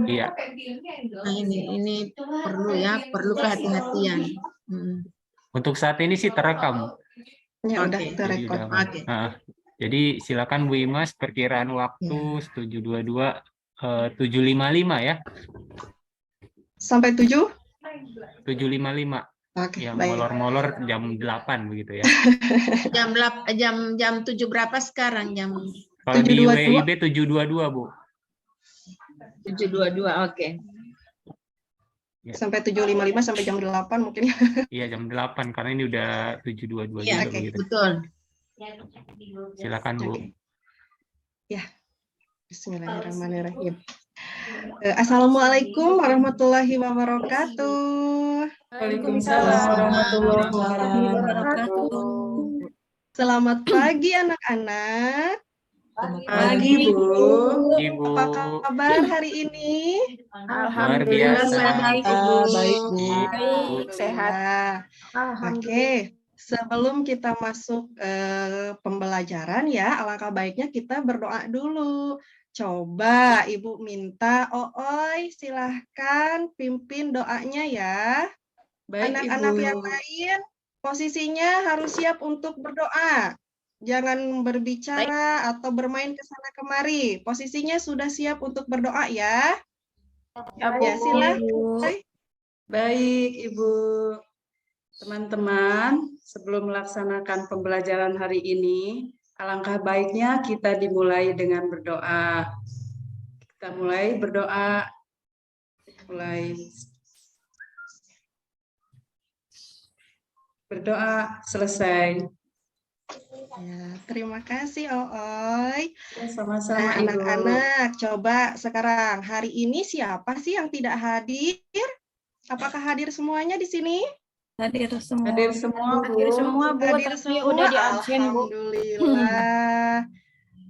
Iya. Nah, ini perlu ya, perlu kehati-hatian. Untuk saat ini sih terekam. Ya udah Jadi terekam. udah aman. Jadi silakan Bu Imas, perkiraan waktu 722 755 ya. Sampai 7? 755. Oke, Yang baik. molor-molor jam 8 begitu ya. Jam 7 berapa sekarang? Jam Kalau di 7.22. WIB 722, Bu. 7.22, oke. Ya. Sampai 7.55 sampai jam 8 mungkin. Iya, jam 8 karena ini udah 722 Iya, juga begitu. betul. Silakan, Bu. Ya. Bismillahirrahmanirrahim. Assalamualaikum warahmatullahi wabarakatuh. Waalaikumsalam warahmatullahi wabarakatuh. Selamat pagi anak-anak. Pagi, Bu. Ibu. Apa kabar hari ini? Alhamdulillah baik, Bu. Baik, Baik, sehat. Oke, sebelum kita masuk pembelajaran ya, alangkah baiknya kita berdoa dulu. Coba Ibu minta Ooy, silahkan pimpin doanya ya. Anak-anak yang lain posisinya harus siap untuk berdoa. Jangan berbicara atau bermain ke sana kemari. Posisinya sudah siap untuk berdoa ya. Ya, silahkan. Baik, Ibu. Teman-teman, sebelum melaksanakan pembelajaran hari ini, alangkah baiknya kita dimulai dengan berdoa. Kita mulai berdoa. Berdoa selesai. Ya, terima kasih Ooy. Sama-sama, Nah, anak-anak, coba sekarang hari ini siapa sih yang tidak hadir? Apakah hadir semuanya di sini? Hadir semua. Hadir semua, Bu. Hadir semua, Bu. Hadir Tapi semua. udah di absen, Bu. Alhamdulillah.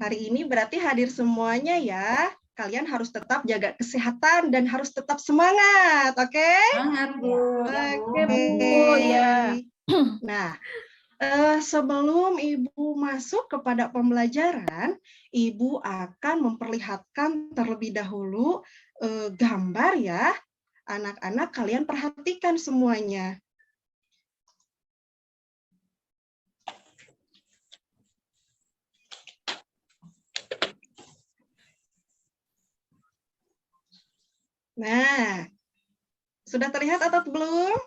Hari ini berarti hadir semuanya ya. Kalian harus tetap jaga kesehatan dan harus tetap semangat, oke? Semangat, Bu. Oke, Bu, ya. Nah, sebelum Ibu masuk kepada pembelajaran, Ibu akan memperlihatkan terlebih dahulu gambar ya. Anak-anak kalian perhatikan semuanya. Nah, sudah terlihat atau belum?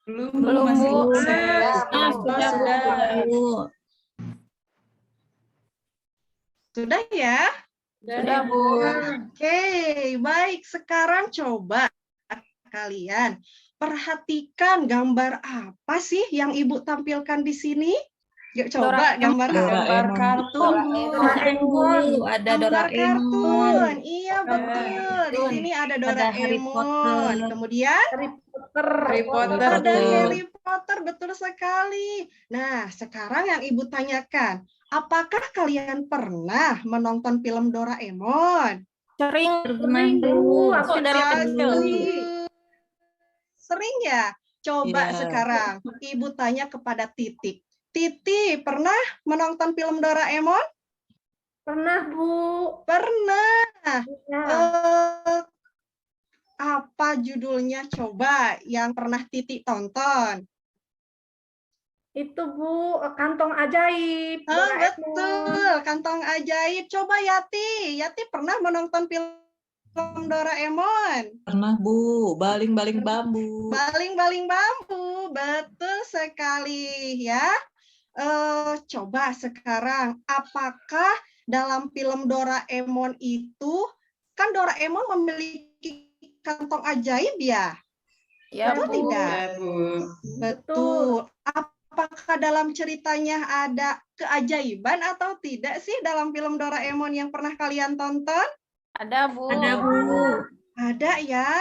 Belum, masih Bu. sudah. Sudah ya? Sudah, Bu. Oke, baik. Sekarang coba kalian perhatikan gambar apa sih yang Ibu tampilkan di sini? Yuk coba gambar apa? Gambar kartun, Bu. Ada Gambar Doraemon. kartun. Iya, betul. Di sini ada Harry Doraemon. Potter. Kemudian Harry Potter. ada Harry Potter, betul sekali. Nah, sekarang yang Ibu tanyakan, apakah kalian pernah menonton film Doraemon? Sering, Bu. Aku dari Ya, kecil. sering ya? Coba sekarang Ibu tanya kepada Titik. Titi, pernah menonton film Doraemon? Pernah, Bu. Pernah. Ya. Apa judulnya coba yang pernah Titi tonton? Itu, Bu, Kantong Ajaib. Betul, Kantong Ajaib. Coba Yati. Yati pernah menonton film Doraemon? Pernah, Bu. Baling-baling bambu. Baling-baling bambu. Betul sekali ya. Coba sekarang, apakah dalam film Doraemon itu, kan Doraemon memiliki kantong ajaib ya? Ya, Betul Bu. tidak? Ya, Bu. Betul. Apakah dalam ceritanya ada keajaiban atau tidak sih dalam film Doraemon yang pernah kalian tonton? Ada, Bu. Ada, Bu. Ada ya.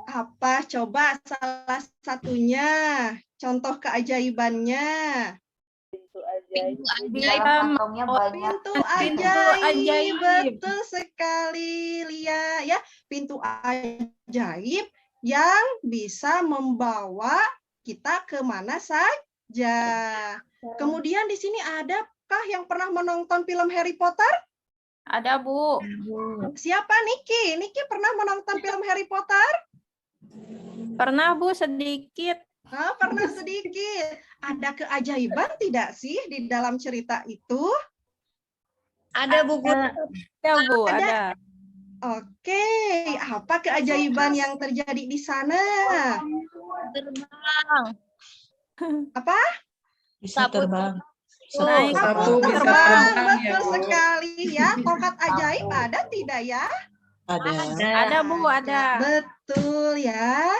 Apa? Coba salah satunya. Contoh keajaibannya. Pintu Pintu ajaib, betul sekali Lia ya. Pintu ajaib yang bisa membawa kita kemana saja. Kemudian di sini adakah yang pernah menonton film Harry Potter? Ada, Bu. Siapa Niki? Niki pernah menonton film Harry Potter? Pernah, Bu, sedikit. Pernah sedikit. Ada keajaiban tidak sih di dalam cerita itu? Ada Bu Guru. Ada, Bu, Ada. ada. Oke, apa keajaiban yang terjadi di sana? Terbang. Apa? Bisa terbang. Naik. Sapu bisa Terbang, terbang ya, betul Bu. sekali ya. Tongkat ajaib ada tidak ya? Ada. Ada, Bu, ada. Betul ya.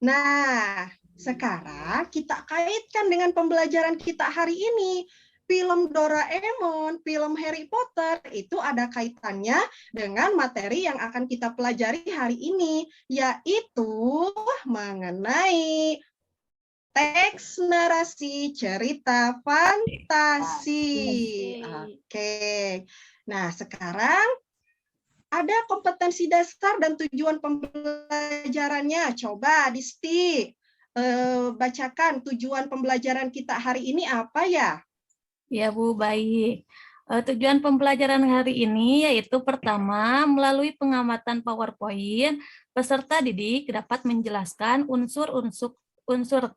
Nah, sekarang kita kaitkan dengan pembelajaran kita hari ini. Film Doraemon, film Harry Potter itu ada kaitannya dengan materi yang akan kita pelajari hari ini, yaitu mengenai teks narasi cerita fantasi. Oke. Nah, sekarang ada kompetensi dasar dan tujuan pembelajarannya. Coba Disti bacakan tujuan pembelajaran kita hari ini apa ya? Ya Bu, baik. Tujuan pembelajaran hari ini yaitu pertama, melalui pengamatan PowerPoint, peserta didik dapat menjelaskan unsur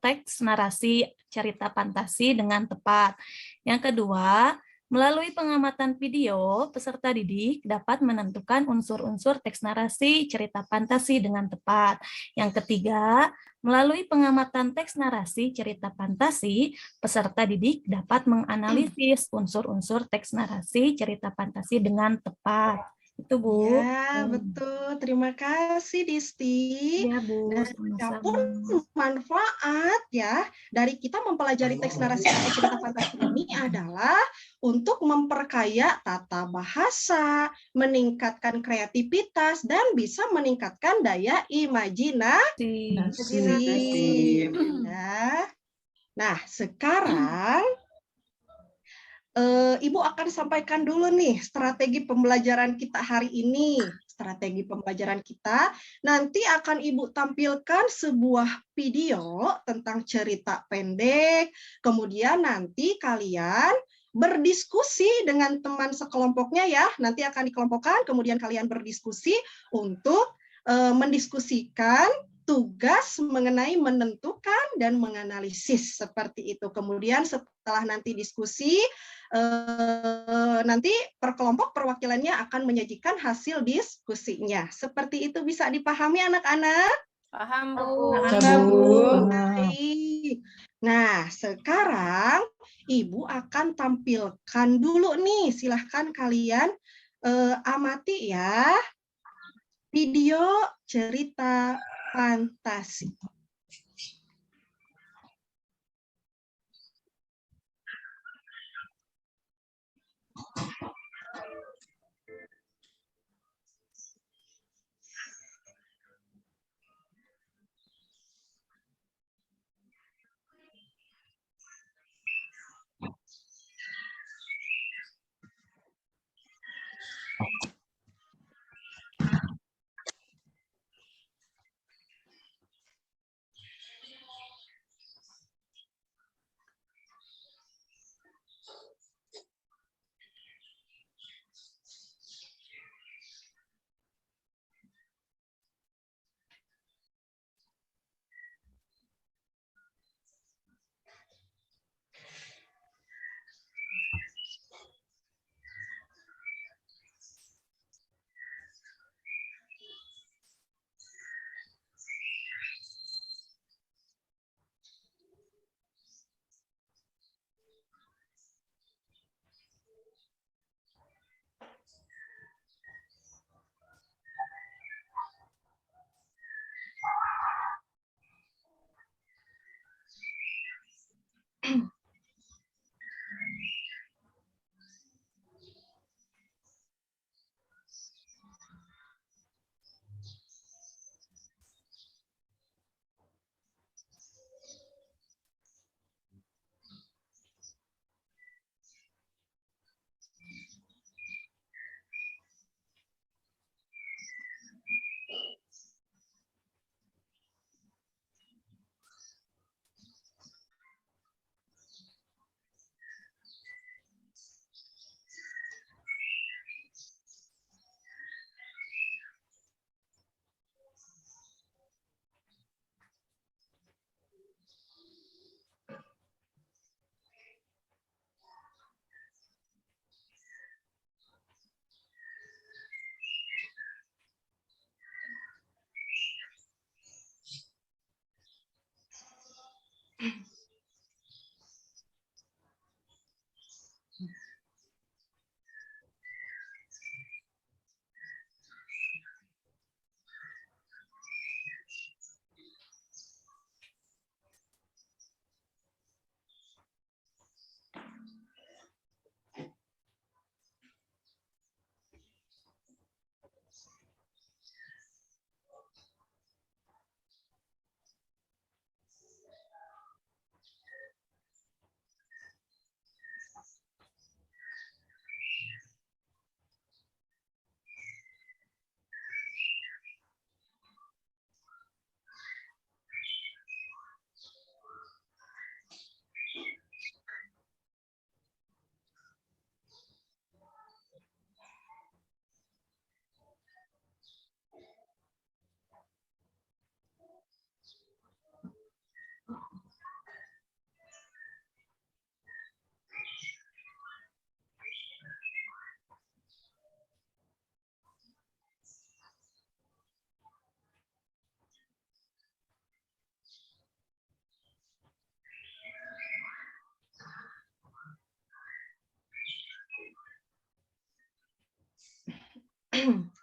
teks narasi cerita fantasi dengan tepat. Yang kedua, melalui pengamatan video, peserta didik dapat menentukan unsur-unsur teks narasi cerita fantasi dengan tepat. Yang ketiga, melalui pengamatan teks narasi cerita fantasi, peserta didik dapat menganalisis unsur-unsur teks narasi cerita fantasi dengan tepat. Itu Bu. Ya, betul. Terima kasih Disti. Ya Bu, Dan apapun manfaat ya dari kita mempelajari teks narasi atau cerita fantasi ini adalah untuk memperkaya tata bahasa, meningkatkan kreativitas, dan bisa meningkatkan daya imajinasi. Ya. Nah, sekarang Ibu akan sampaikan dulu nih strategi pembelajaran kita hari ini. Strategi pembelajaran kita nanti akan Ibu tampilkan sebuah video tentang cerita pendek. Kemudian nanti kalian berdiskusi dengan teman sekelompoknya ya. Nanti akan dikelompokkan, kemudian kalian berdiskusi untuk mendiskusikan tugas mengenai menentukan dan menganalisis seperti itu. Kemudian setelah nanti diskusi, nanti per kelompok perwakilannya akan menyajikan hasil diskusinya. Seperti itu bisa dipahami anak-anak? Paham, Bu. Baik. Nah, sekarang Ibu akan tampilkan dulu nih. Silahkan kalian amati ya video cerita fantasi.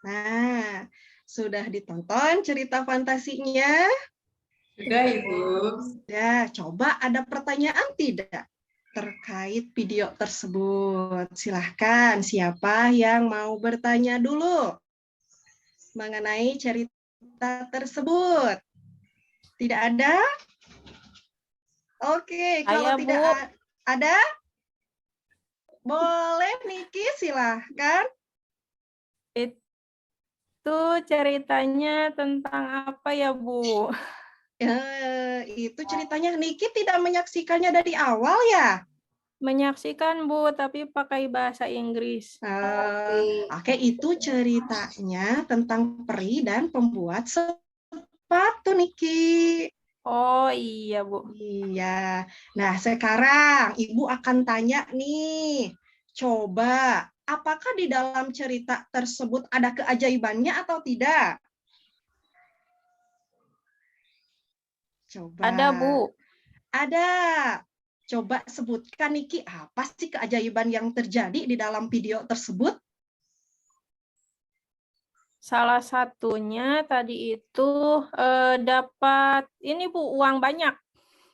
Nah, sudah ditonton cerita fantasinya? Sudah, Ibu. Ya, coba ada pertanyaan tidak terkait video tersebut? Silahkan, siapa yang mau bertanya dulu mengenai cerita tersebut? Tidak ada? Oke, kalau Saya, tidak Bu. ada, boleh Niki, silahkan. Itu ceritanya tentang apa ya, Bu? Itu ceritanya Niki tidak menyaksikannya dari awal ya? Menyaksikan, Bu, tapi pakai bahasa Inggris. Oke, itu ceritanya tentang peri dan pembuat sepatu, Niki. Oh iya, Bu. Iya. Nah, sekarang Ibu akan tanya nih. Coba, apakah di dalam cerita tersebut ada keajaibannya atau tidak? Coba. Ada, Bu. Ada. Coba sebutkan, Niki, apa sih keajaiban yang terjadi di dalam video tersebut? Salah satunya tadi itu dapat ini, Bu, uang banyak.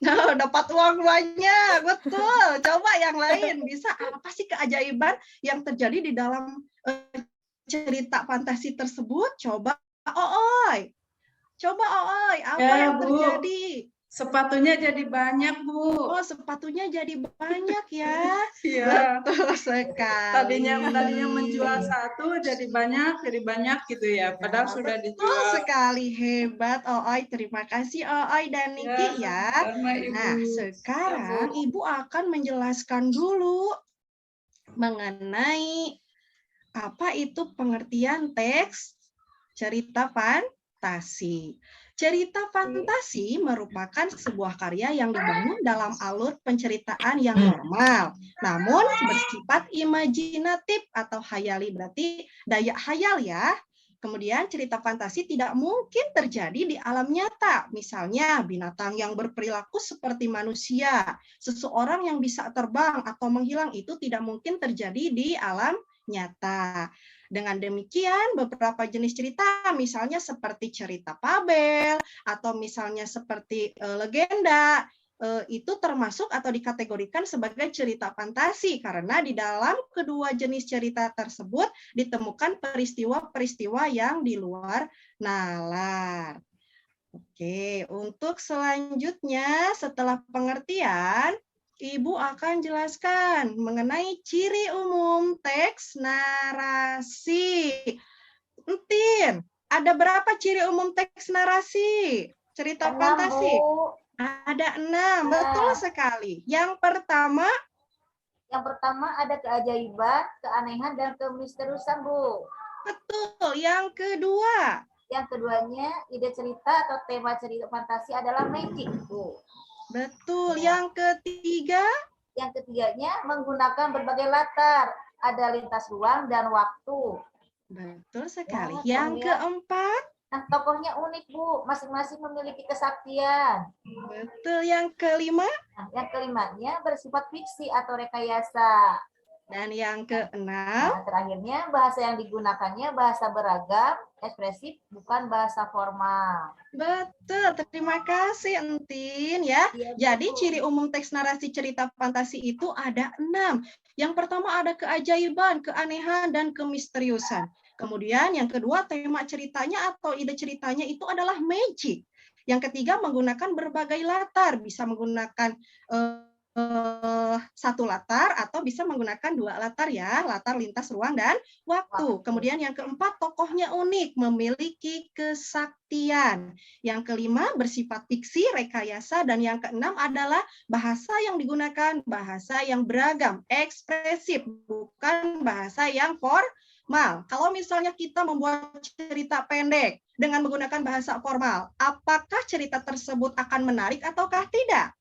Nah, dapat uang banyak, betul. Coba yang lain, bisa apa sih keajaiban yang terjadi di dalam cerita fantasi tersebut? Coba, Ooy. Coba, Ooy, apa Ya, yang Bu. terjadi? Sepatunya jadi banyak, Bu. Oh, sepatunya jadi banyak ya. Iya. Betul sekali. Tadinya menjual satu jadi banyak gitu ya. Padahal sudah Betul dijual. sekali, hebat, Ooy. Terima kasih, Ooy dan Niki ya. Sama Ibu. Nah, sekarang Ibu akan menjelaskan dulu mengenai apa itu pengertian teks cerita fantasi. Cerita fantasi merupakan sebuah karya yang dibangun dalam alur penceritaan yang normal, namun bersifat imajinatif atau hayali, berarti daya hayal ya. Kemudian cerita fantasi tidak mungkin terjadi di alam nyata. Misalnya binatang yang berperilaku seperti manusia, seseorang yang bisa terbang atau menghilang itu tidak mungkin terjadi di alam nyata. Dengan demikian, beberapa jenis cerita, misalnya seperti cerita fabel, atau misalnya seperti legenda, itu termasuk atau dikategorikan sebagai cerita fantasi, karena di dalam kedua jenis cerita tersebut ditemukan peristiwa-peristiwa yang di luar nalar. Oke, untuk selanjutnya, setelah pengertian, Ibu akan jelaskan mengenai ciri umum teks narasi. Entin, ada berapa ciri umum teks narasi? Cerita fantasi? Ada 6, betul sekali. Yang pertama ada keajaiban, keanehan, dan kemisteriusan, Bu. betul. Yang kedua? Yang keduanya, ide cerita atau tema cerita fantasi adalah magic, Bu. Betul. Yang ketiga? Yang ketiganya menggunakan berbagai latar, ada lintas ruang dan waktu. Betul sekali. Ya, Yang keempat? Nah, tokohnya unik, Bu. Masing-masing memiliki kesaktian. Betul. Yang kelima? Nah, yang kelimanya bersifat fiksi atau rekayasa. Dan yang keenam? Nah, terakhirnya bahasa yang digunakannya bahasa beragam, ekspresif, bukan bahasa formal. Betul, terima kasih Entin ya. Jadi ciri umum teks narasi cerita fantasi itu ada 6. Yang pertama ada keajaiban, keanehan, dan kemisteriusan. Kemudian yang kedua tema ceritanya atau ide ceritanya itu adalah magic. Yang ketiga menggunakan berbagai latar, bisa menggunakan satu latar atau bisa menggunakan 2 latar ya, latar lintas ruang dan waktu. Kemudian yang keempat tokohnya unik, memiliki kesaktian. Yang kelima bersifat fiksi, rekayasa, dan yang keenam adalah bahasa yang digunakan bahasa yang beragam, ekspresif, bukan bahasa yang formal. Kalau misalnya kita membuat cerita pendek dengan menggunakan bahasa formal, apakah cerita tersebut akan menarik ataukah tidak?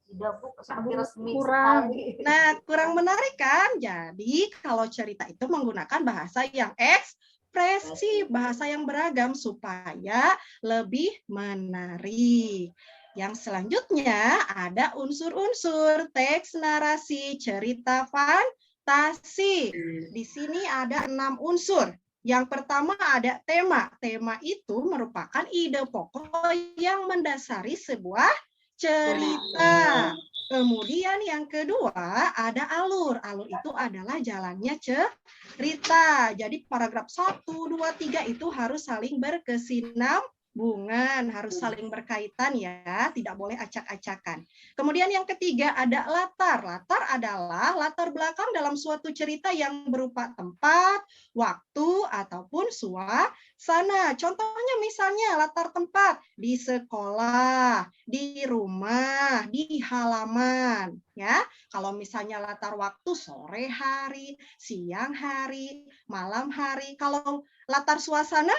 Tidak, Bu, seperti resmi kurang. sekali. Nah, kurang menarik kan? Jadi, kalau cerita itu menggunakan bahasa yang ekspresif, bahasa yang beragam supaya lebih menarik. Yang selanjutnya ada unsur-unsur teks narasi cerita fantasi. Di sini ada 6 unsur. Yang pertama ada tema. Tema itu merupakan ide pokok yang mendasari sebuah cerita. Kemudian yang kedua ada alur. Alur itu adalah jalannya cerita. Jadi paragraf 1, 2, 3 itu harus saling berkesinambungan, harus saling berkaitan ya, tidak boleh acak-acakan. Kemudian yang ketiga ada latar. Latar adalah latar belakang dalam suatu cerita yang berupa tempat, waktu, ataupun suasana. Contohnya misalnya latar tempat di sekolah, di rumah, di halaman. Ya, kalau misalnya latar waktu sore hari, siang hari, malam hari. Kalau latar suasana,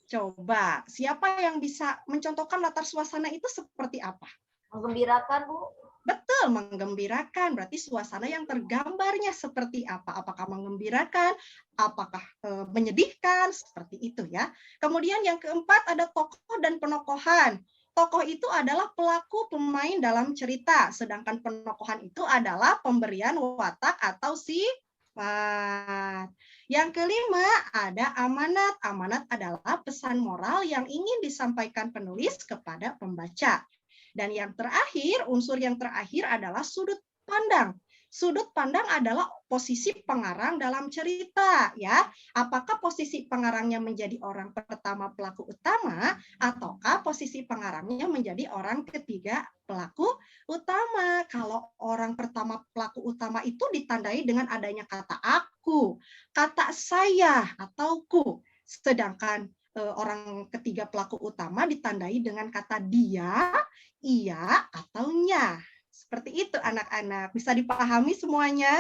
coba siapa yang bisa mencontohkan latar suasana itu seperti apa? Menggembirakan, Bu. Betul, menggembirakan. Berarti suasana yang tergambarnya seperti apa? Apakah menggembirakan? Apakah menyedihkan? Seperti itu ya. Kemudian yang keempat ada tokoh dan penokohan. Tokoh itu adalah pelaku pemain dalam cerita, sedangkan penokohan itu adalah pemberian watak atau sifat. Yang kelima ada amanat. Amanat adalah pesan moral yang ingin disampaikan penulis kepada pembaca. Dan yang terakhir, unsur yang terakhir adalah sudut pandang. Sudut pandang adalah posisi pengarang dalam cerita, ya. Apakah posisi pengarangnya menjadi orang pertama pelaku utama, ataukah posisi pengarangnya menjadi orang ketiga pelaku utama? Kalau orang pertama pelaku utama itu ditandai dengan adanya kata aku, kata saya, atau ku. Sedangkan orang ketiga pelaku utama ditandai dengan kata dia, iya, atau nya. Seperti itu anak-anak. Bisa dipahami semuanya?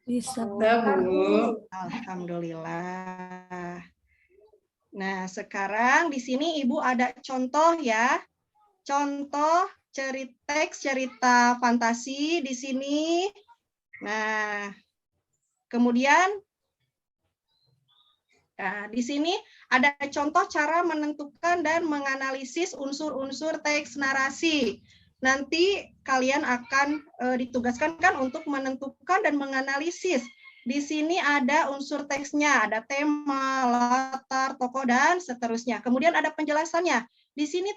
Bisa, Bu. Bu. Alhamdulillah. Nah, sekarang di sini Ibu ada contoh ya. Contoh teks cerita fantasi di sini. Nah, kemudian di sini ada contoh cara menentukan dan menganalisis unsur-unsur teks narasi. Nanti kalian akan ditugaskan kan untuk menentukan dan menganalisis. Di sini ada unsur teksnya, ada tema, latar, tokoh, dan seterusnya. Kemudian ada penjelasannya. Di sini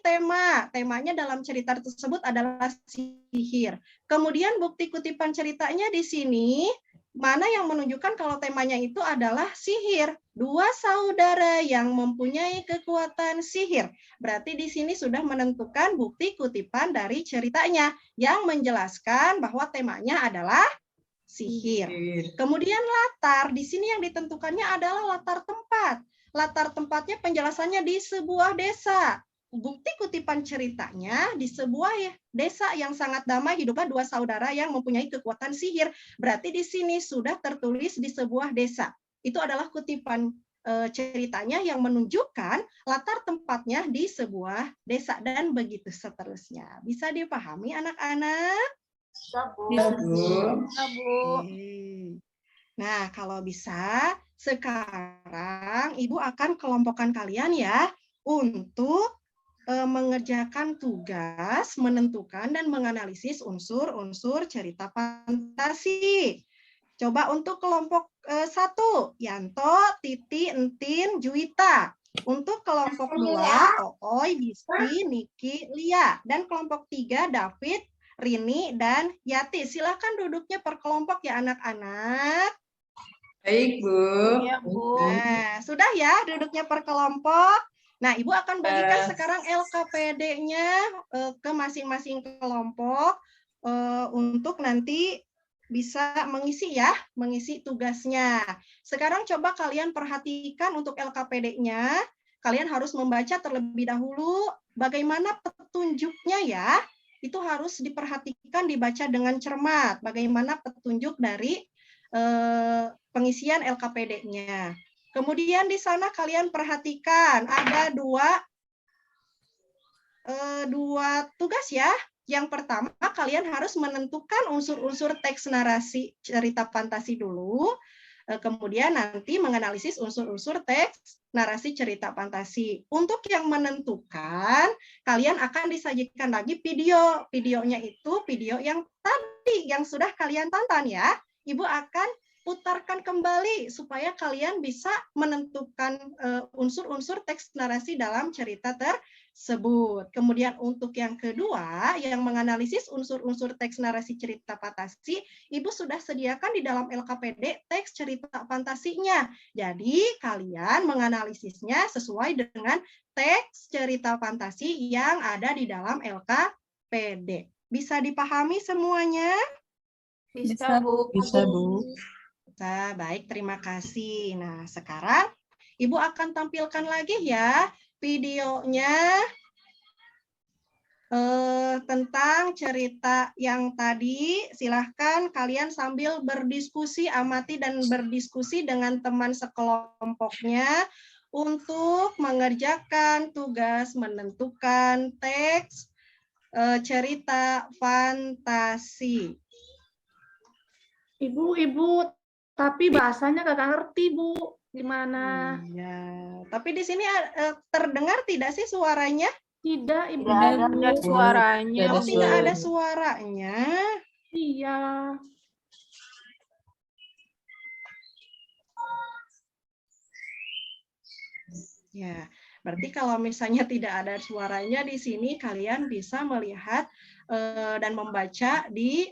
temanya dalam cerita tersebut adalah sihir. Kemudian bukti kutipan ceritanya di sini, mana yang menunjukkan kalau temanya itu adalah sihir. Dua saudara yang mempunyai kekuatan sihir. Berarti di sini sudah menentukan bukti kutipan dari ceritanya yang menjelaskan bahwa temanya adalah sihir. Kemudian latar, di sini yang ditentukannya adalah latar tempat. Latar tempatnya penjelasannya di sebuah desa. Bukti kutipan ceritanya di sebuah desa yang sangat damai hiduplah dua saudara yang mempunyai kekuatan sihir. Berarti di sini sudah tertulis di sebuah desa. Itu adalah kutipan ceritanya yang menunjukkan latar tempatnya di sebuah desa dan begitu seterusnya. Bisa dipahami anak-anak? Bisa, Bu. Bisa, Bu. Nah, kalau bisa sekarang Ibu akan kelompokkan kalian ya untuk mengerjakan tugas, menentukan dan menganalisis unsur-unsur cerita fantasi. Coba untuk kelompok 1, Yanto, Titi, Entin, Juwita. Untuk kelompok 2, Ooy, Bisti, Niki, Lia. Dan kelompok 3, David, Rini, dan Yati. Silakan duduknya per kelompok ya anak-anak. Baik, Bu. Iya, Bu. Nah, sudah ya duduknya per kelompok. Nah, Ibu akan bagikan sekarang LKPD-nya ke masing-masing kelompok untuk nanti bisa mengisi tugasnya. Sekarang coba kalian perhatikan untuk LKPD-nya. Kalian harus membaca terlebih dahulu bagaimana petunjuknya ya. Itu harus diperhatikan, dibaca dengan cermat. Bagaimana petunjuk dari pengisian LKPD-nya. Kemudian di sana kalian perhatikan ada dua tugas ya. Yang pertama kalian harus menentukan unsur-unsur teks narasi cerita fantasi dulu. Kemudian nanti menganalisis unsur-unsur teks narasi cerita fantasi. Untuk yang menentukan, kalian akan disajikan lagi video. Videonya itu video yang tadi yang sudah kalian tonton ya. Ibu akan putarkan kembali supaya kalian bisa menentukan unsur-unsur teks narasi dalam cerita tersebut. Kemudian untuk yang kedua, yang menganalisis unsur-unsur teks narasi cerita fantasi, Ibu sudah sediakan di dalam LKPD teks cerita fantasinya. Jadi kalian menganalisisnya sesuai dengan teks cerita fantasi yang ada di dalam LKPD. Bisa dipahami semuanya? Bisa, Bu. Bisa, Bu. Bisa, baik, terima kasih. Nah, sekarang Ibu akan tampilkan lagi ya videonya tentang cerita yang tadi. Silahkan kalian sambil berdiskusi, amati dan berdiskusi dengan teman sekelompoknya untuk mengerjakan tugas menentukan teks cerita fantasi. Ibu, tapi bahasanya kagak ngerti, Bu. Gimana? Iya, tapi di sini terdengar tidak sih suaranya? Tidak, Ibu. Tidak ada. Ada suaranya, Ada Oh, tidak suara. ada suaranya. Iya. Ya, berarti kalau misalnya tidak ada suaranya di sini, kalian bisa melihat dan membaca di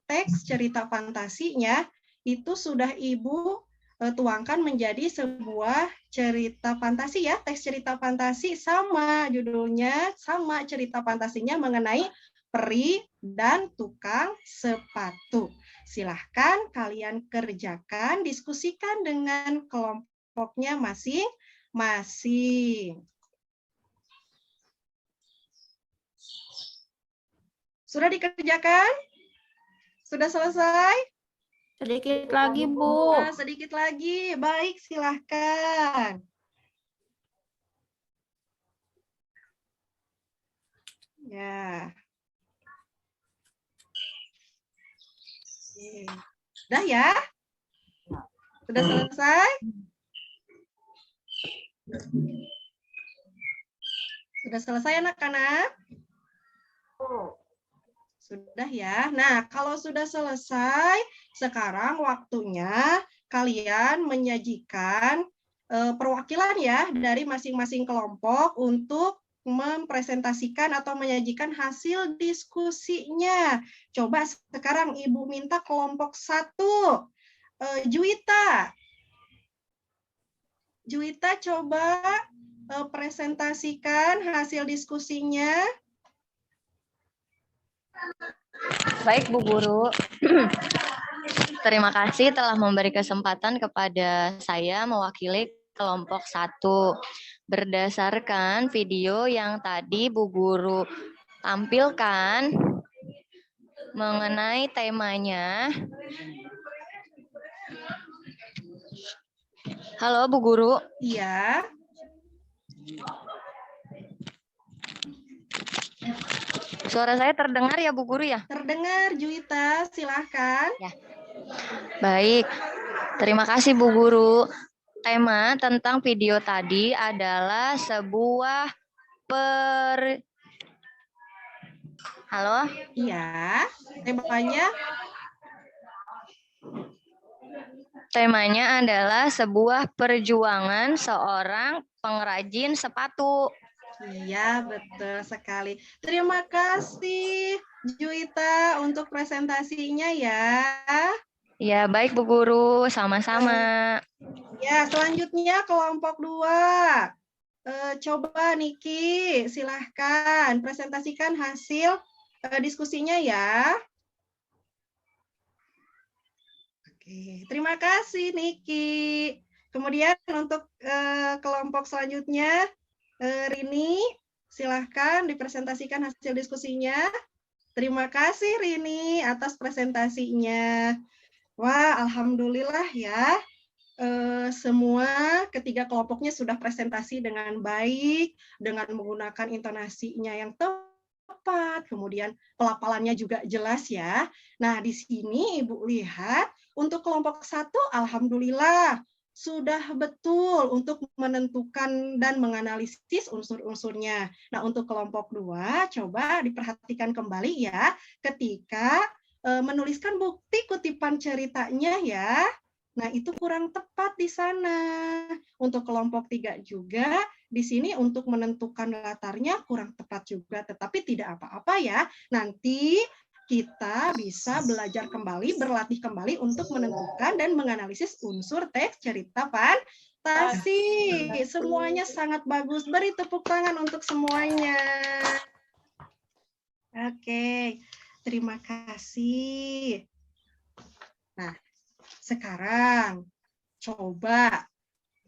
teks cerita fantasinya, itu sudah Ibu tuangkan menjadi sebuah cerita fantasi ya. Teks cerita fantasi sama judulnya, sama cerita fantasinya mengenai peri dan tukang sepatu. Silahkan kalian kerjakan, diskusikan dengan kelompoknya masing-masing. Sudah dikerjakan? Sudah selesai? Sedikit lagi, Bu. Nah, sedikit lagi. Baik, silahkan. Ya. Oke. Sudah ya? Sudah selesai? Sudah selesai anak-anak? Sudah ya. Nah, kalau sudah selesai, sekarang waktunya kalian menyajikan perwakilan ya dari masing-masing kelompok untuk mempresentasikan atau menyajikan hasil diskusinya. Coba sekarang Ibu minta kelompok 1. Juwita. Juwita coba presentasikan hasil diskusinya. Baik, Bu Guru. Terima kasih telah memberi kesempatan kepada saya mewakili kelompok 1. Berdasarkan video yang tadi Bu Guru tampilkan mengenai temanya. Halo, Bu Guru. Iya. Suara saya terdengar ya, Bu Guru ya? Terdengar, Juwita, silahkan. Ya. Baik, terima kasih Bu Guru. Tema tentang video tadi adalah sebuah Halo? Iya, temanya Temanya adalah sebuah perjuangan seorang pengrajin sepatu. iya, betul sekali. Terima kasih, Juwita, untuk presentasinya ya. Ya, baik Bu Guru, sama-sama. Ya, selanjutnya kelompok 2. Coba Niki, silahkan presentasikan hasil diskusinya ya. Oke, terima kasih Niki. Kemudian untuk kelompok selanjutnya, Rini, silahkan dipresentasikan hasil diskusinya. Terima kasih Rini atas presentasinya. Wah, alhamdulillah ya. Semua ketiga kelompoknya sudah presentasi dengan baik, dengan menggunakan intonasinya yang tepat, kemudian pelafalannya juga jelas ya. Nah, di sini Ibu lihat untuk kelompok 1, alhamdulillah sudah betul untuk menentukan dan menganalisis unsur-unsurnya. Nah, untuk kelompok 2, coba diperhatikan kembali ya, ketika menuliskan bukti kutipan ceritanya ya. Nah, itu kurang tepat di sana. Untuk kelompok 3 juga, di sini untuk menentukan latarnya kurang tepat juga, tetapi tidak apa-apa ya. Nanti kita bisa belajar kembali, berlatih kembali untuk menentukan dan menganalisis unsur teks cerita fantasi. Semuanya sangat bagus. Beri tepuk tangan untuk semuanya. Oke, terima kasih. Nah, sekarang coba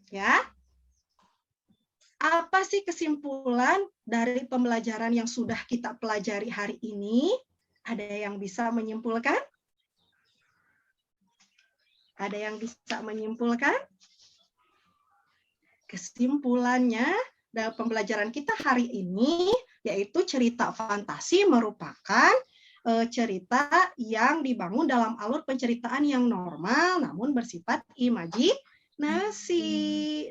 ya, apa sih kesimpulan dari pembelajaran yang sudah kita pelajari hari ini? Ada yang bisa menyimpulkan? Ada yang bisa menyimpulkan? Kesimpulannya dalam pembelajaran kita hari ini yaitu cerita fantasi merupakan cerita yang dibangun dalam alur penceritaan yang normal namun bersifat imajinasi.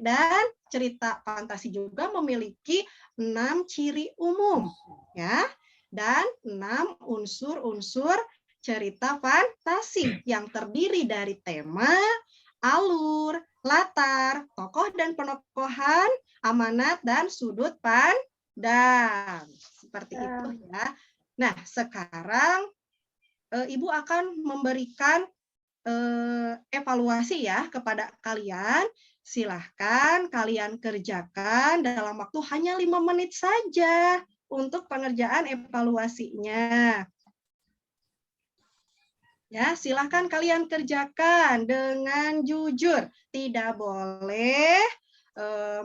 Dan cerita fantasi juga memiliki 6 ciri umum ya, dan 6 unsur-unsur cerita fantasi yang terdiri dari tema, alur, latar, tokoh dan penokohan, amanat, dan sudut pandang. Seperti itu ya. Nah, sekarang Ibu akan memberikan evaluasi ya kepada kalian. Silahkan kalian kerjakan dalam waktu hanya 5 menit saja untuk pengerjaan evaluasinya. Ya, silahkan kalian kerjakan dengan jujur. Tidak boleh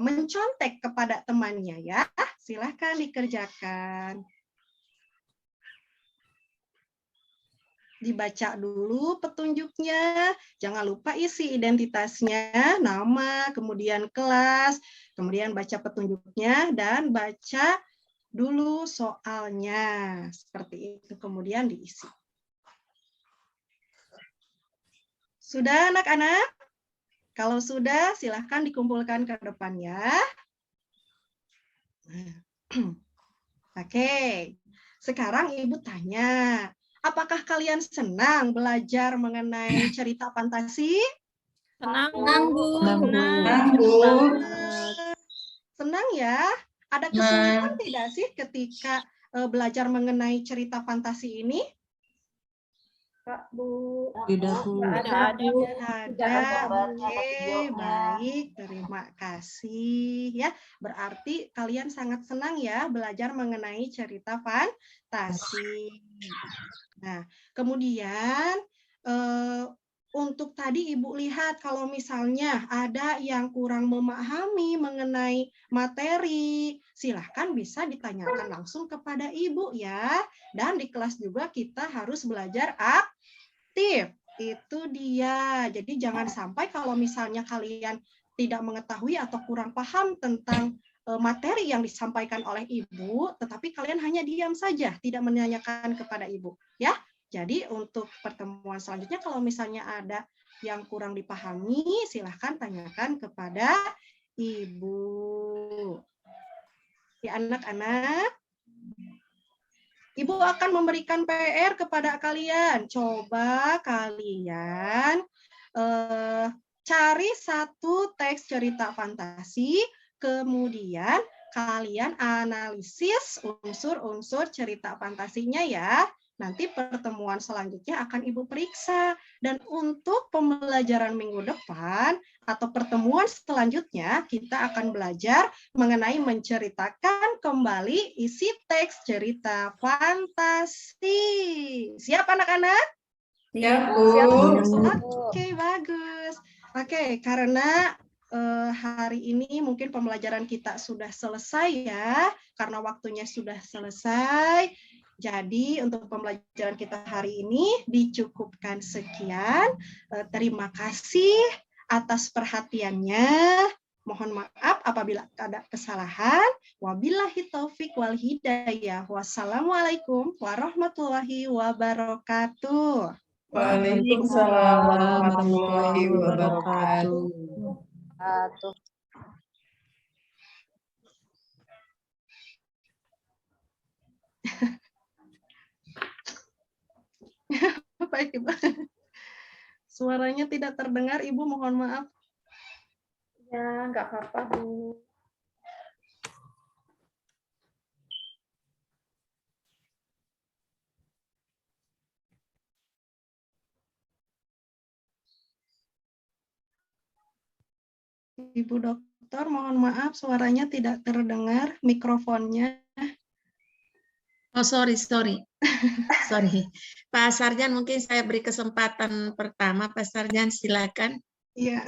mencontek kepada temannya ya. Silahkan dikerjakan. Dibaca dulu petunjuknya. Jangan lupa isi identitasnya, nama, kemudian kelas, kemudian baca petunjuknya, dan baca dulu soalnya. Seperti itu, kemudian diisi. Sudah anak-anak? Kalau sudah, silahkan dikumpulkan ke depan ya. Oke, sekarang Ibu tanya, apakah kalian senang belajar mengenai cerita fantasi? Senang, Bu. Senang ya? Ada kesulitan tidak sih ketika belajar mengenai cerita fantasi ini? Kak, Bu. Tidak, Bu. Tidak ada. Ada. Oke, baik. Terima kasih ya. Berarti kalian sangat senang ya belajar mengenai cerita fantasi. Nah, kemudian untuk tadi Ibu lihat kalau misalnya ada yang kurang memahami mengenai materi, silahkan bisa ditanyakan langsung kepada Ibu ya. Dan di kelas juga kita harus belajar aktif. Itu dia. Jadi jangan sampai kalau misalnya kalian tidak mengetahui atau kurang paham tentang materi yang disampaikan oleh Ibu, tetapi kalian hanya diam saja, tidak menanyakan kepada Ibu. Ya. Jadi untuk pertemuan selanjutnya kalau misalnya ada yang kurang dipahami, silahkan tanyakan kepada Ibu. Ya anak-anak, Ibu akan memberikan PR kepada kalian. Coba kalian cari satu teks cerita fantasi, kemudian kalian analisis unsur-unsur cerita fantasinya ya. Nanti pertemuan selanjutnya akan Ibu periksa. Dan untuk pembelajaran minggu depan atau pertemuan selanjutnya, kita akan belajar mengenai menceritakan kembali isi teks cerita fantasi. Siap anak-anak? Siap, Bu. Oke, bagus. Oke, karena hari ini mungkin pembelajaran kita sudah selesai ya, karena waktunya sudah selesai. Jadi untuk pembelajaran kita hari ini dicukupkan sekian. Terima kasih atas perhatiannya. Mohon maaf apabila ada kesalahan. Wabillahi taufik wal hidayah. Wassalamualaikum warahmatullahi wabarakatuh. Waalaikumsalam warahmatullahi wabarakatuh. Baik, Ibu. Suaranya tidak terdengar, Ibu, mohon maaf. Ya, nggak apa-apa, Bu. Ibu Dokter, mohon maaf, suaranya tidak terdengar, mikrofonnya. Oh, sorry. Sorry. Pak Sarjan, mungkin saya beri kesempatan pertama. Pak Sarjan, silakan. Iya.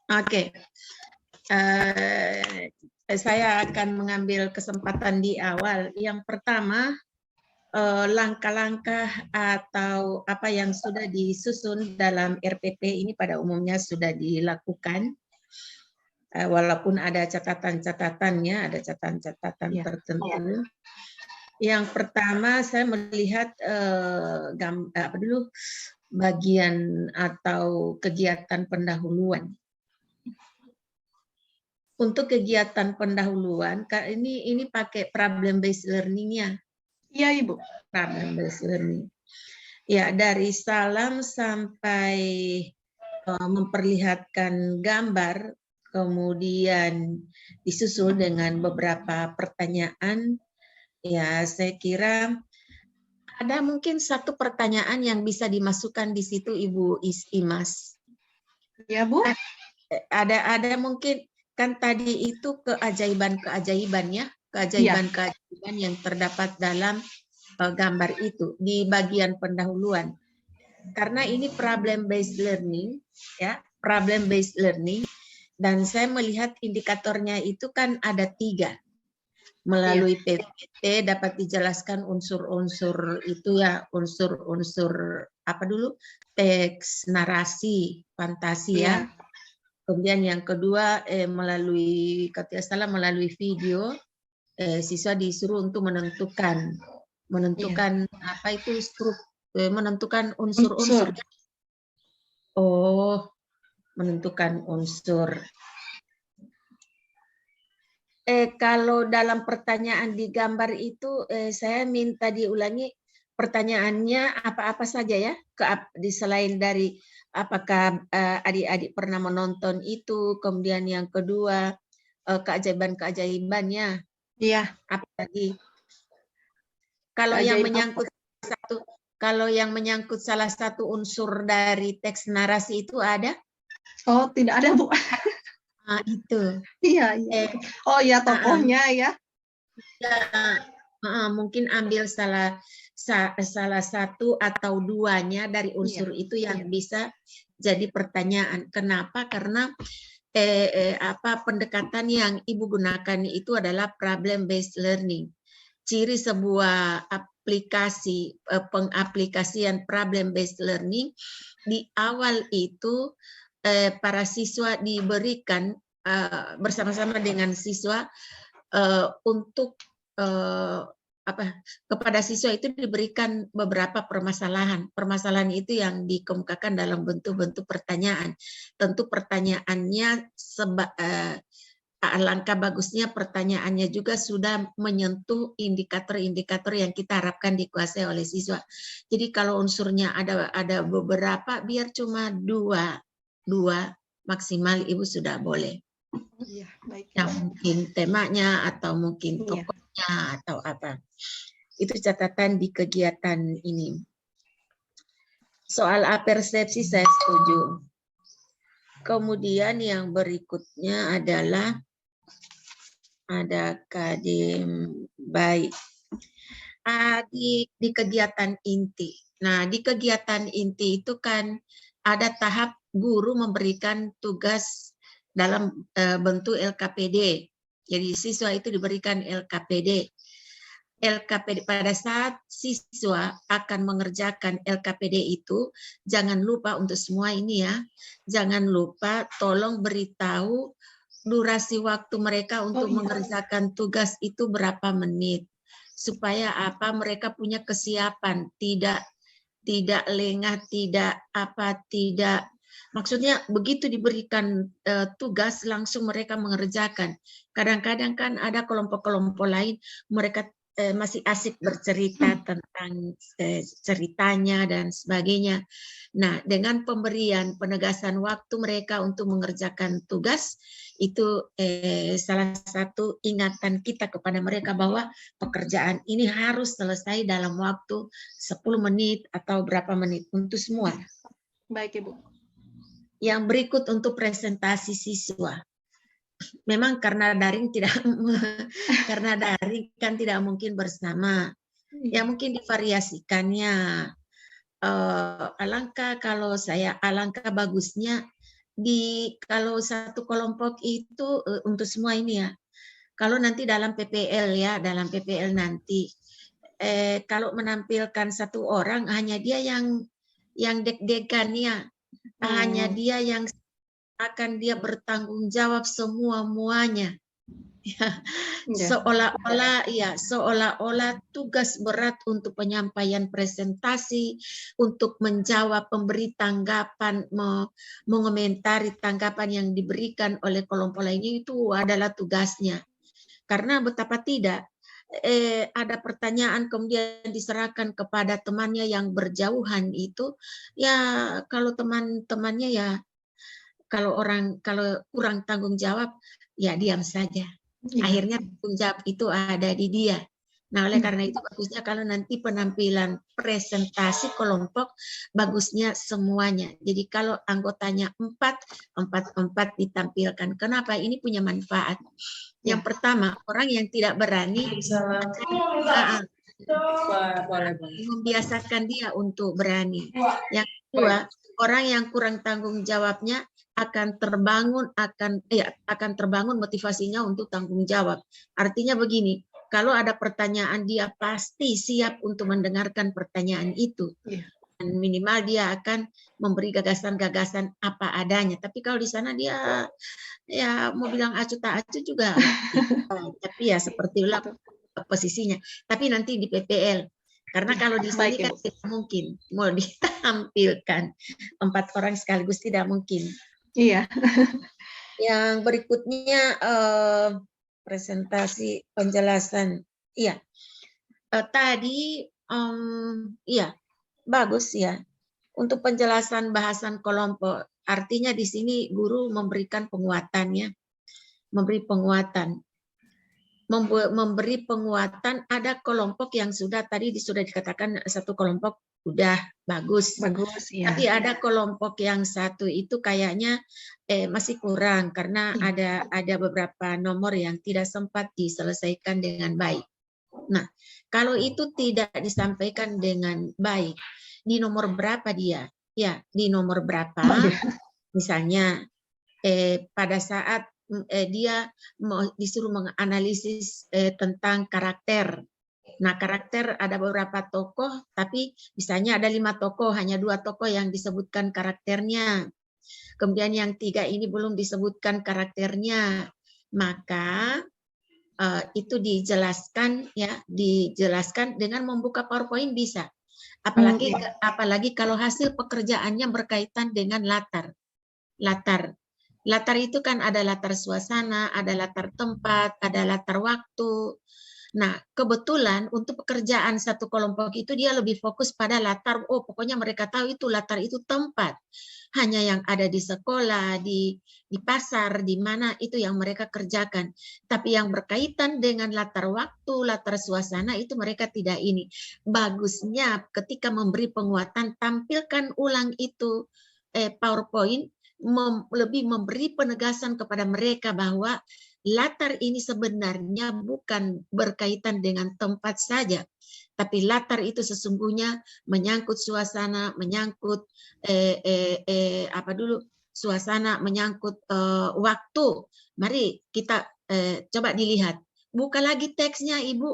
Oke. Saya akan mengambil kesempatan di awal. Yang pertama, langkah-langkah atau apa yang sudah disusun dalam RPP ini pada umumnya sudah dilakukan. Walaupun ada catatan-catatannya, ada catatan-catatan tertentu. Yang pertama saya melihat bagian atau kegiatan pendahuluan. Untuk kegiatan pendahuluan, ini pakai problem based learning-nya. Iya, Ibu. Problem based learning. Ya, dari salam sampai memperlihatkan gambar, kemudian disusul dengan beberapa pertanyaan. Ya, saya kira ada mungkin satu pertanyaan yang bisa dimasukkan di situ, Ibu Imas. Ya, Bu. Ada mungkin, kan tadi itu keajaiban-keajaibannya, keajaiban-keajaiban yang terdapat dalam gambar itu di bagian pendahuluan. Karena ini problem based learning, ya, problem based learning, dan saya melihat indikatornya itu kan ada 3. Melalui PPT dapat dijelaskan unsur-unsur itu ya, unsur-unsur apa dulu, teks, narasi, fantasi ya. Kemudian yang kedua melalui, kalau tidak salah melalui video, siswa disuruh untuk menentukan apa itu menentukan unsur-unsur. Oh, menentukan unsur. Kalau dalam pertanyaan di gambar itu saya minta diulangi pertanyaannya apa-apa saja ya, selain dari apakah adik-adik pernah menonton itu, kemudian yang kedua keajaiban-keajaibannya. Iya. Apa lagi? Kalau yang menyangkut salah satu unsur dari teks narasi itu ada? Oh, tidak ada, Bu. Nah, itu. Iya. Oh ya, tokohnya ya. Mungkin ambil salah satu atau 2-nya dari unsur itu yang bisa jadi pertanyaan. Kenapa? Karena pendekatan yang Ibu gunakan itu adalah problem based learning. Ciri sebuah aplikasi, pengaplikasian problem based learning, di awal itu para siswa diberikan bersama-sama dengan siswa untuk kepada siswa itu diberikan beberapa permasalahan. Permasalahan itu yang dikemukakan dalam bentuk-bentuk pertanyaan. Tentu pertanyaannya alangkah bagusnya pertanyaannya juga sudah menyentuh indikator-indikator yang kita harapkan dikuasai oleh siswa. Jadi kalau unsurnya ada beberapa, biar cuma 2 maksimal Ibu sudah boleh. Iya, baik. Yang mungkin temanya atau mungkin tokohnya atau apa. Itu catatan di kegiatan ini. Soal apersepsi saya setuju. Kemudian yang berikutnya adalah ada kadem baik. Di kegiatan inti. Nah, di kegiatan inti itu kan ada tahap guru memberikan tugas dalam bentuk LKPD. Jadi siswa itu diberikan LKPD. Pada saat siswa akan mengerjakan LKPD itu, jangan lupa untuk semua ini ya, jangan lupa tolong beritahu durasi waktu mereka untuk mengerjakan tugas itu berapa menit. Supaya mereka punya kesiapan, tidak lengah, tidak maksudnya begitu diberikan tugas langsung mereka mengerjakan. Kadang-kadang kan ada kelompok-kelompok lain mereka masih asik bercerita tentang ceritanya dan sebagainya. Nah, dengan pemberian penegasan waktu mereka untuk mengerjakan tugas, itu salah satu ingatan kita kepada mereka bahwa pekerjaan ini harus selesai dalam waktu 10 menit atau berapa menit untuk semua. Baik, Ibu. Yang berikut untuk presentasi siswa. Memang karena daring kan tidak mungkin bersama. Ya mungkin divariasikannya. Alangkah bagusnya kalau satu kelompok itu untuk semua ini ya. Kalau nanti dalam PPL nanti kalau menampilkan satu orang hanya dia yang deg-degannya, hanya dia yang akan dia bertanggung jawab semuanya. Ya, seolah-olah tugas berat untuk penyampaian presentasi, untuk menjawab, memberi tanggapan, mengomentari tanggapan yang diberikan oleh kelompok lainnya itu adalah tugasnya. Karena betapa tidak ada pertanyaan kemudian diserahkan kepada temannya yang berjauhan itu, ya kalau teman-temannya ya kalau kurang tanggung jawab ya diam saja. Akhirnya tanggung jawab itu ada di dia. Nah, oleh karena itu bagusnya kalau nanti penampilan presentasi kelompok bagusnya semuanya. Jadi kalau anggotanya 4 ditampilkan. Kenapa? Ini punya manfaat. Yang pertama, orang yang tidak berani membiasakan dia untuk berani. Yang kedua, orang yang kurang tanggung jawabnya akan terbangun motivasinya untuk tanggung jawab. Artinya begini, kalau ada pertanyaan dia pasti siap untuk mendengarkan pertanyaan itu. Dan minimal dia akan memberi gagasan-gagasan apa adanya. Tapi kalau di sana dia ya mau bilang acu tak acu juga. Tapi ya seperti itulah posisinya. Tapi nanti di PPL. Karena kalau di sini kan tidak mungkin mau ditampilkan 4 orang sekaligus, tidak mungkin. Iya. Yang berikutnya presentasi penjelasan. Iya. Tadi iya bagus ya. Untuk penjelasan bahasan kelompok, artinya di sini guru memberikan penguatannya, memberi penguatan. Memberi penguatan, ada kelompok yang sudah dikatakan satu kelompok udah bagus ya. Tapi ada kelompok yang satu itu kayaknya masih kurang karena ada beberapa nomor yang tidak sempat diselesaikan dengan baik. Nah, kalau itu tidak disampaikan dengan baik, di nomor berapa dia? Ya, di nomor berapa? Misalnya pada saat dia disuruh menganalisis tentang karakter. Nah, karakter ada beberapa tokoh, tapi misalnya ada 5 tokoh, hanya 2 tokoh yang disebutkan karakternya. Kemudian yang 3 ini belum disebutkan karakternya. Maka itu dijelaskan dengan membuka PowerPoint bisa. Apalagi kalau hasil pekerjaannya berkaitan dengan latar. Latar itu kan ada latar suasana, ada latar tempat, ada latar waktu. Nah, kebetulan untuk pekerjaan satu kelompok itu dia lebih fokus pada latar. Oh, pokoknya mereka tahu itu latar itu tempat. Hanya yang ada di sekolah, di pasar, di mana itu yang mereka kerjakan. Tapi yang berkaitan dengan latar waktu, latar suasana itu mereka tidak ini. Bagusnya ketika memberi penguatan, tampilkan ulang itu PowerPoint, lebih memberi penegasan kepada mereka bahwa latar ini sebenarnya bukan berkaitan dengan tempat saja, tapi latar itu sesungguhnya menyangkut suasana, menyangkut suasana, menyangkut waktu. Mari kita coba dilihat. Buka lagi teksnya, Ibu.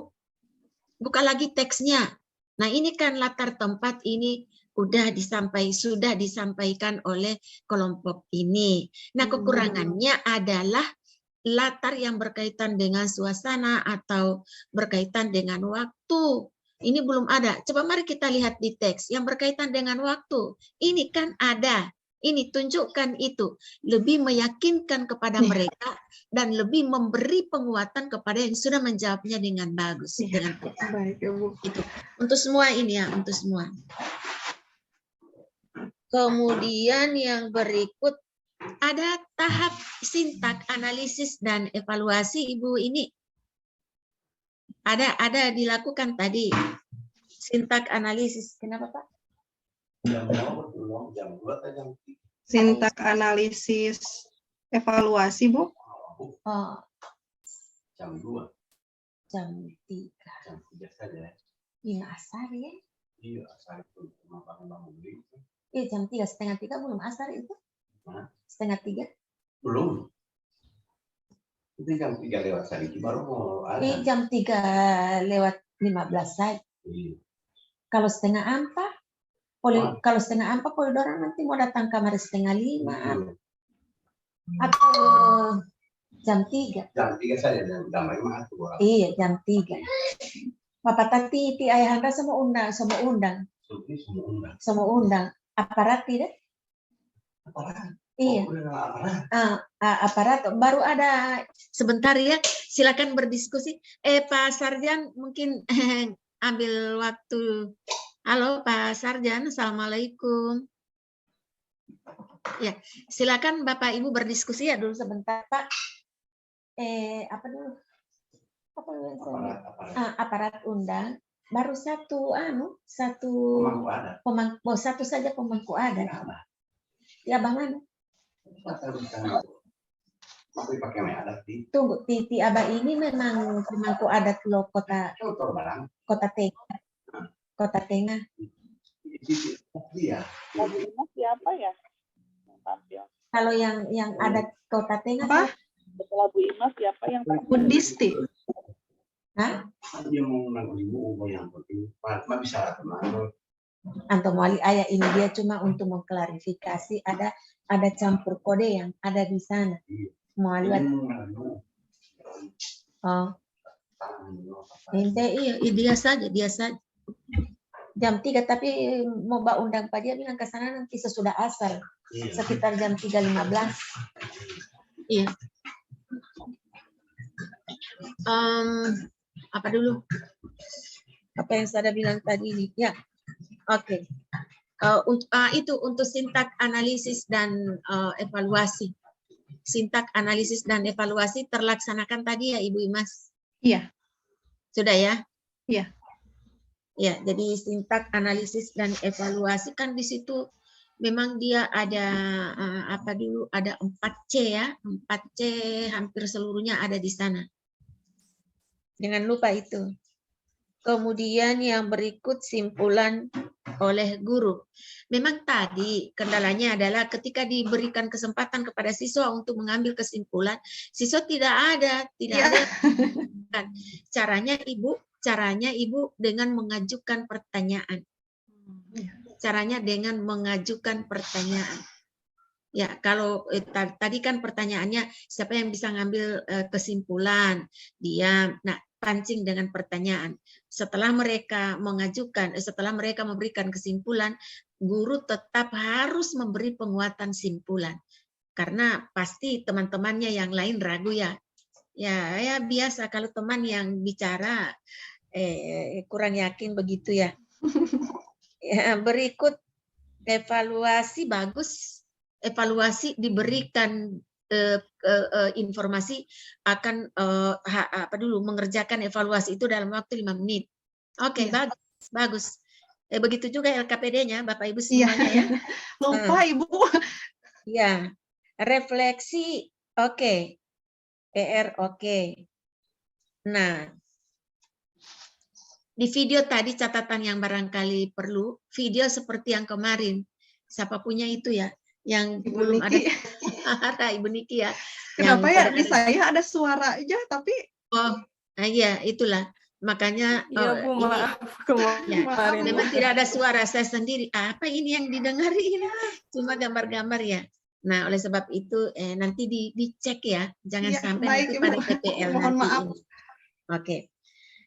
Buka lagi teksnya. Nah, ini kan latar tempat ini sudah disampaikan oleh kelompok ini. Nah, kekurangannya adalah latar yang berkaitan dengan suasana atau berkaitan dengan waktu. Ini belum ada. Coba mari kita lihat di teks yang berkaitan dengan waktu. Ini kan ada. Ini tunjukkan itu, lebih meyakinkan kepada mereka dan lebih memberi penguatan kepada yang sudah menjawabnya dengan bagus. Dengan Baik, Ibu. itu untuk semua ini ya, untuk semua. Kemudian yang berikut ada tahap sintak, analisis dan evaluasi. Ibu ini ada dilakukan tadi sintak analisis. Kenapa Pak? Sintak analisis evaluasi, Bu. Oh, Jam 2. jam 3. Jam 3 saja. Ini asar ya? Iya, asar itu cuma bangun beli. Iya, jam 3, setengah 3 belum asar itu? Hah? Setengah 3? Belum. Itu jam 3 lewat sedikit baru mau Ini azan. jam 3 lewat 15 saja. Iya. Kalau setengah 4, kalau setengah 4 kalau orang nanti mau datang kamar setengah 5 atau jam 3. Jam 3 saja dan damai mah tuh. Iya, jam 3. Papa tati ti ayahanda sama undang. Suki semua undang. Sama undang. Aparat tidak? Aparat. Iya. Aparat baru ada sebentar ya. Silakan berdiskusi. Pak Sarjan mungkin ambil waktu. Halo Pak Sarjan, assalamualaikum. Ya, silakan Bapak Ibu berdiskusi ya dulu sebentar Pak. Apa dulu? Apa dulu? Aparat undang. Baru satu satu saja pemangku adat. Ya Bang mana? Tunggu, Titi Abah ini memang pemangku adat lo kota Tengah. Kota Tengah. Iya. Siapa ya? Kalau yang adat Kota Tengah Apa? Setelah Bu Imas siapa yang Budisti. Hah? Dia mau nanggung ibu yang penting. Pak bisa teman. Anto Muali ayah ini dia cuma untuk mengklarifikasi ada campur kode yang ada di sana. Muali iya dia saja jam 3 tapi mau mbak undang Pak dia bilang ke sana nanti sesudah asar sekitar jam 3.15. Iya. Apa dulu? Apa yang saya bilang tadi ini? Ya. Oke. Itu untuk sintak analisis dan evaluasi. Sintak analisis dan evaluasi terlaksanakan tadi ya Ibu Imas? Iya. Sudah ya? Iya. Ya, jadi sintak analisis dan evaluasi kan di situ memang dia ada apa dulu ada 4C ya, 4C hampir seluruhnya ada di sana. Jangan lupa itu. Kemudian yang berikut simpulan oleh guru. Memang tadi kendalanya adalah ketika diberikan kesempatan kepada siswa untuk mengambil kesimpulan, siswa tidak ada. Caranya Ibu dengan mengajukan pertanyaan. Caranya dengan mengajukan pertanyaan. Ya, kalau tadi kan pertanyaannya siapa yang bisa ngambil kesimpulan? Diam. Nah, pancing dengan pertanyaan. Setelah mereka memberikan kesimpulan, guru tetap harus memberi penguatan simpulan. Karena pasti teman-temannya yang lain ragu ya. Ya biasa kalau teman yang bicara kurang yakin begitu ya. Ya, berikut evaluasi bagus. Evaluasi diberikan informasi akan mengerjakan evaluasi itu dalam waktu 5 menit. Oke, bagus. Begitu juga LKPD-nya Bapak Ibu semuanya ya. Lupa Ibu. Ya. Refleksi oke. PR oke. Nah, di video tadi catatan yang barangkali perlu, video seperti yang kemarin. Siapa punya itu ya? Yang Ibu belum Niki. ada Ibu Niki ya. Kenapa ya di saya ada suara aja tapi iya itulah. Makanya Iya Bu, maaf kemarin. memang tidak ada suara saya sendiri. Apa ini yang didengarin? Cuma gambar-gambar ya. Nah, oleh sebab itu nanti dicek ya. Jangan sampai baik, nanti Ibu. pada PPL Mohon nanti maaf. ini. Oke.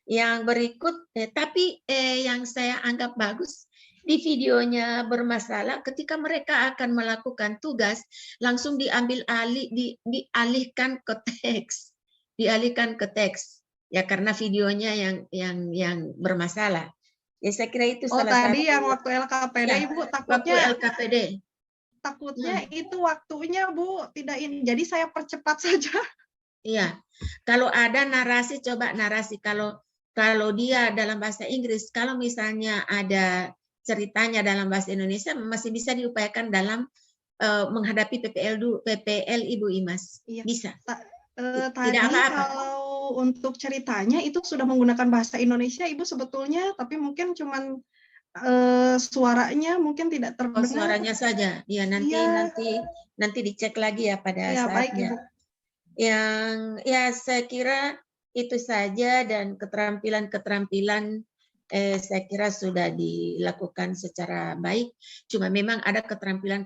Yang berikut tapi yang saya anggap bagus di videonya bermasalah, ketika mereka akan melakukan tugas langsung dialihkan ke teks, ya karena videonya yang bermasalah. Ya saya kira itu Oh, salah tadi satu. yang waktu LKPD, Ya, Ibu, waktu LKPD. takutnya itu waktunya, Bu, tidak ini. Jadi saya percepat saja. Iya, kalau ada narasi, coba narasi. Kalau dia dalam bahasa Inggris, kalau misalnya ada ceritanya dalam bahasa Indonesia, masih bisa diupayakan dalam menghadapi PPL Ibu Imas. Iya. Bisa. Tadi Tidak apa-apa. kalau untuk ceritanya itu sudah menggunakan bahasa Indonesia, Ibu sebetulnya, tapi mungkin cuman suaranya mungkin tidak Oh, terdengar. suaranya saja. Ya, nanti dicek lagi ya pada Ya, baik, saatnya. Ibu. Ya saya kira itu saja, dan keterampilan saya kira sudah dilakukan secara baik. Cuma memang ada keterampilan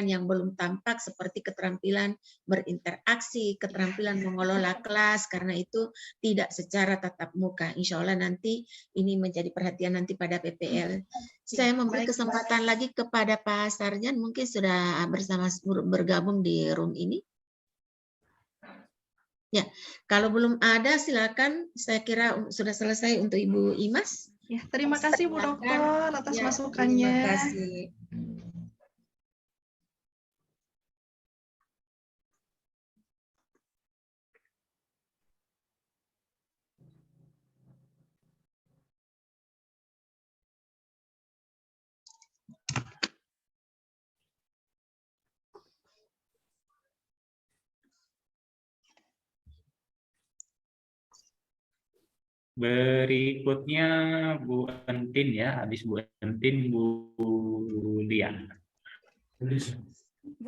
yang belum tampak, seperti keterampilan berinteraksi, keterampilan mengelola kelas, karena itu tidak secara tatap muka. Insya Allah nanti ini menjadi perhatian nanti pada PPL. Saya memberi kesempatan lagi kepada Pak Sarjan, mungkin sudah bergabung di room ini. Ya, kalau belum ada silakan. Saya kira sudah selesai untuk Ibu Imas. Ya, terima kasih Bu Dokter atas Ya, masukannya. terima kasih. Berikutnya Bu Entin ya, habis Bu Entin Bu Lia. Bu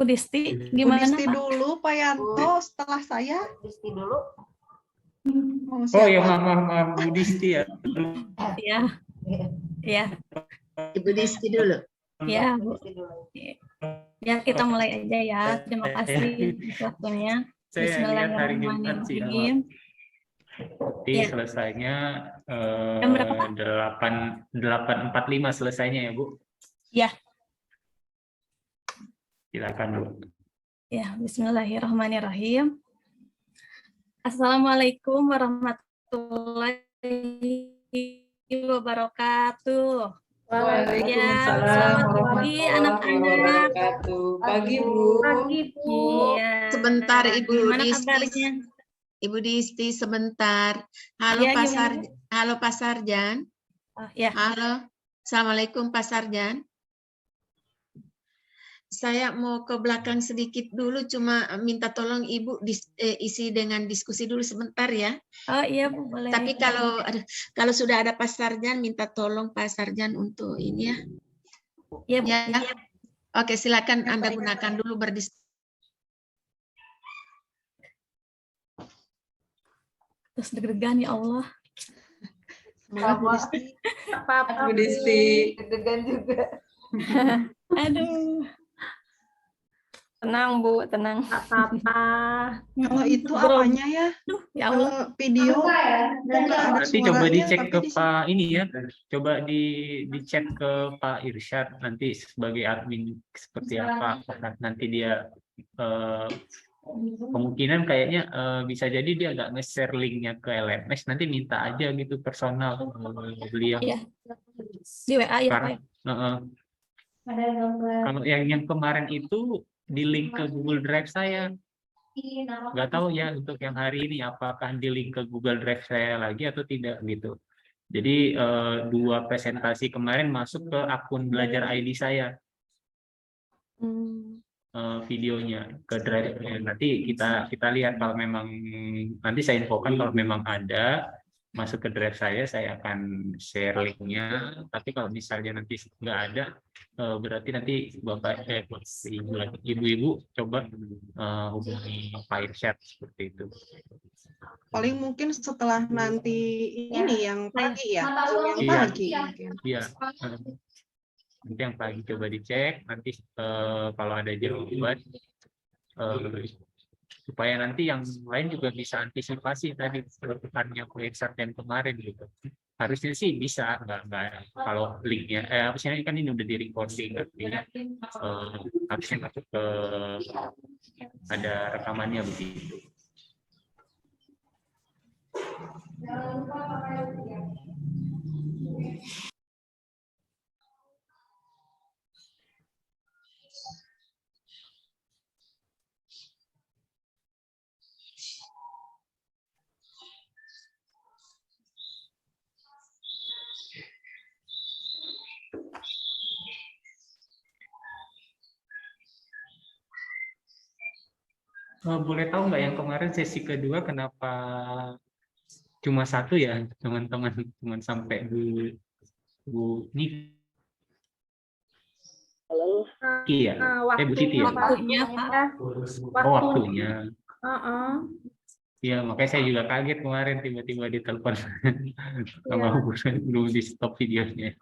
Disti, Bu gimana Disti Pak? dulu, Pak Yanto, setelah saya. Disti dulu. Oh ya, maaf Bu Disti ya. Ya, ya, Ibu Disti dulu. ya Bu. Ya kita mulai aja ya. Terima kasih waktunya. Saya lihat hari Jumat sih Bismillahirrahmanirrahim. Jadi Ya. selesainya Jam berapa, Pak? 8.45 selesainya ya Bu. Ya. Silakan Bu. Ya, Bismillahirrahmanirrahim. Assalamualaikum warahmatullahi wabarakatuh. Waalaikumsalam selamat pagi warahmatullahi anak-anak. wabarakatuh. Pagi Bu. Pagi, Bu. Iya. Sebentar Ibu Gimana Disti. kabarnya? Ibu Disti sebentar. Halo Iya, Pak gimana, Sarjan. Halo Pak Sarjan. Oh, ya. Halo. Assalamualaikum Pak Sarjan. Saya mau ke belakang sedikit dulu, cuma minta tolong Ibu isi dengan diskusi dulu sebentar ya. Oh iya Bu, boleh. Tapi kalau sudah ada Pak Sarjan, minta tolong Pak Sarjan untuk ini ya. Iya Bu. Ya. Oke, silakan Anda gunakan dulu berdiskusi. Terus deg-degan ya Allah. Semangat Bu Disti. Apa-apa, Bu Disti. Deg-degan juga. Aduh. Tenang Bu, tenang. Apa-apa. Kalau itu apanya ya? Ya Allah. Video nggak ada Nanti coba suaranya, dicek tapi ke di Pak ini ya. Coba dicek ke Pak Irsyad nanti sebagai admin seperti apa. Apakah nanti dia kemungkinan kayaknya bisa jadi dia nggak nge-share linknya ke LMS, nanti minta aja gitu personal beliau. Iya. Di WA ya Pak. Kalau yang kemarin itu di link ke Google Drive saya, nggak tahu ya untuk yang hari ini apakah di link ke Google Drive saya lagi atau tidak gitu. Jadi 2 presentasi kemarin masuk ke akun Belajar ID saya. Videonya ke drive. Nanti kita lihat kalau memang nanti saya infokan kalau memang ada masuk ke drive saya akan share linknya. Tapi kalau misalnya nanti nggak ada, berarti nanti Bapak ibu-ibu coba hubungi Pak Irsyad seperti itu. paling mungkin setelah nanti ini yang pagi ya, yang Iya. pagi mungkin. Iya. Nanti yang pagi coba dicek, nanti kalau ada jawaban supaya nanti yang lain juga bisa antisipasi tadi bukannya Pak Irsyad yang kemarin gitu. harusnya sih bisa, nggak kalau linknya apa sih kan ini udah di recording, artinya harusnya masuk ke ada rekamannya begitu. Boleh tahu nggak yang kemarin sesi kedua kenapa cuma satu ya teman-teman, cuman sampai Bu ini Halo. iya, Bu Titi ya. Waktunya, Pak. Oh, waktunya. Heeh. Iya, makanya saya juga kaget kemarin tiba-tiba ditelepon sama Bu, belum di stop videonya.